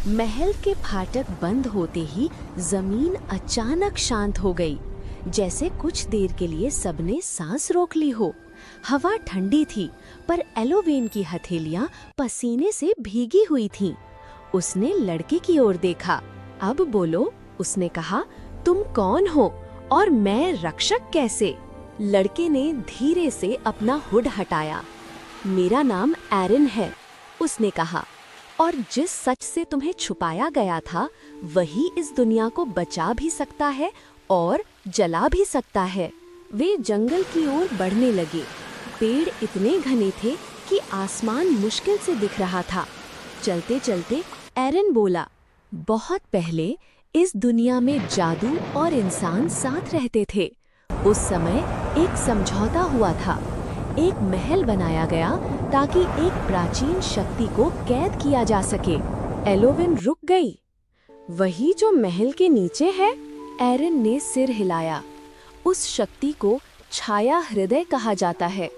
महल के फाटक बंद होते ही जमीन अचानक शांत हो गई, जैसे कुछ देर के लिए सबने सांस रोक ली हो। हवा ठंडी थी, पर एलोवेन की हथेलियां पसीने से भीगी हुई थीं। उसने लड़के की ओर देखा। अब बोलो, उसने कहा, तुम कौन हो और मैं रक्षक कैसे? लड़के ने धीरे से अपना हुड हटाया। मेरा नाम एरिन है, उसने कहा, और जिस सच से तुम्हें छुपाया गया था वही इस दुनिया को बचा भी सकता है और जला भी सकता है। वे जंगल की ओर बढ़ने लगे। पेड़ इतने घने थे कि आसमान मुश्किल से दिख रहा था। चलते चलते एरिन बोला, बहुत पहले इस दुनिया में जादू और इंसान साथ रहते थे। उस समय एक समझौता हुआ था। एक महल बनाया गया ताकि एक प्राचीन शक्ति को कैद किया जा सके। एलोवेन रुक गई। वही जो महल के नीचे है? एरिन ने सिर हिलाया। उस शक्ति को छाया हृदय कहा जाता है।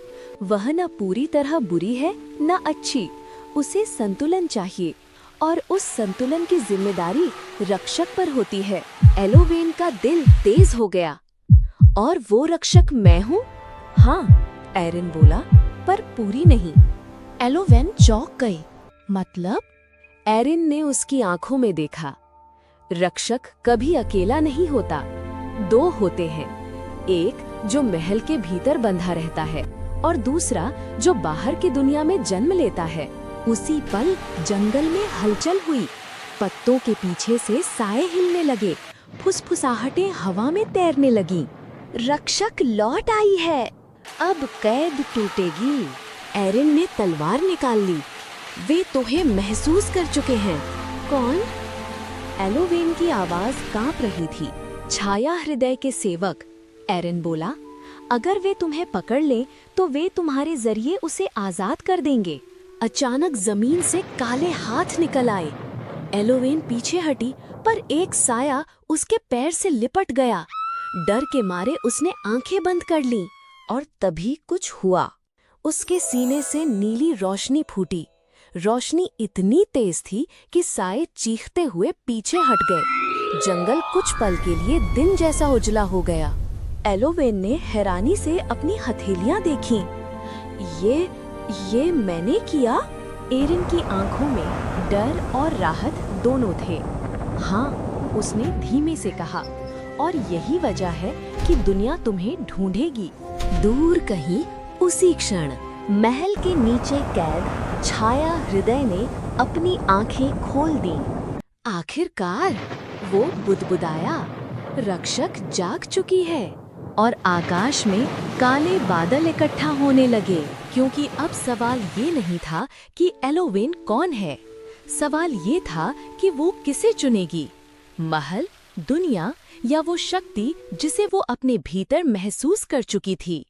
वह न पूरी तरह बुरी है न अच्छी। उसे संतुलन चाहिए और उस संतुलन की जिम्मेदारी रक्षक पर होती है। एलोवेन का दिल तेज हो गया। और वो रक्षक मैं हूँ? हाँ, एरिन बोला, पर पूरी नहीं। एलोवेन चौंक गई। मतलब? एरिन ने उसकी आंखों में देखा। रक्षक कभी अकेला नहीं होता। दो होते हैं, एक जो महल के भीतर बंधा रहता है और दूसरा जो बाहर की दुनिया में जन्म लेता है। उसी पल जंगल में हलचल हुई। पत्तों के पीछे से साए हिलने लगे, फुसफुसाहटें हवा में तैरने लगीं। रक्षक लौट आई है, अब कैद टूटेगी। एरिन ने तलवार निकाल ली। वे तुम्हें महसूस कर चुके हैं। कौन? एलोवेन की आवाज कांप रही थी। छाया हृदय के सेवक, एरिन बोला, अगर वे तुम्हें पकड़ लें तो वे तुम्हारे जरिए उसे आजाद कर देंगे। अचानक जमीन से काले हाथ निकल आए। एलोवेन पीछे हटी, पर एक साया उसके पैर से लिपट गया। डर के मारे उसने आंखें बंद कर लीं और तभी कुछ हुआ। उसके सीने से नीली रोशनी फूटी। रोशनी इतनी तेज थी कि साए चीखते हुए पीछे हट गए। जंगल कुछ पल के लिए दिन जैसा उजला हो गया। एलोवेन ने हैरानी से अपनी हथेलियां देखीं। ये मैंने किया? एरिन की आंखों में डर और राहत दोनों थे। हाँ, उसने धीमे से कहा, और यही वजह है कि दुनिया तुम्हें ढूंढेगी। दूर कहीं उसी क्षण महल के नीचे कैद छाया हृदय ने अपनी आंखें खोल दीं। आखिरकार वो बुदबुदाया, रक्षक जाग चुकी है। और आकाश में काले बादल इकट्ठा होने लगे, क्योंकि अब सवाल ये नहीं था कि एलोवेन कौन है। सवाल ये था कि वो किसे चुनेगी, महल, दुनिया या वो शक्ति जिसे वो अपने भीतर महसूस कर चुकी थी।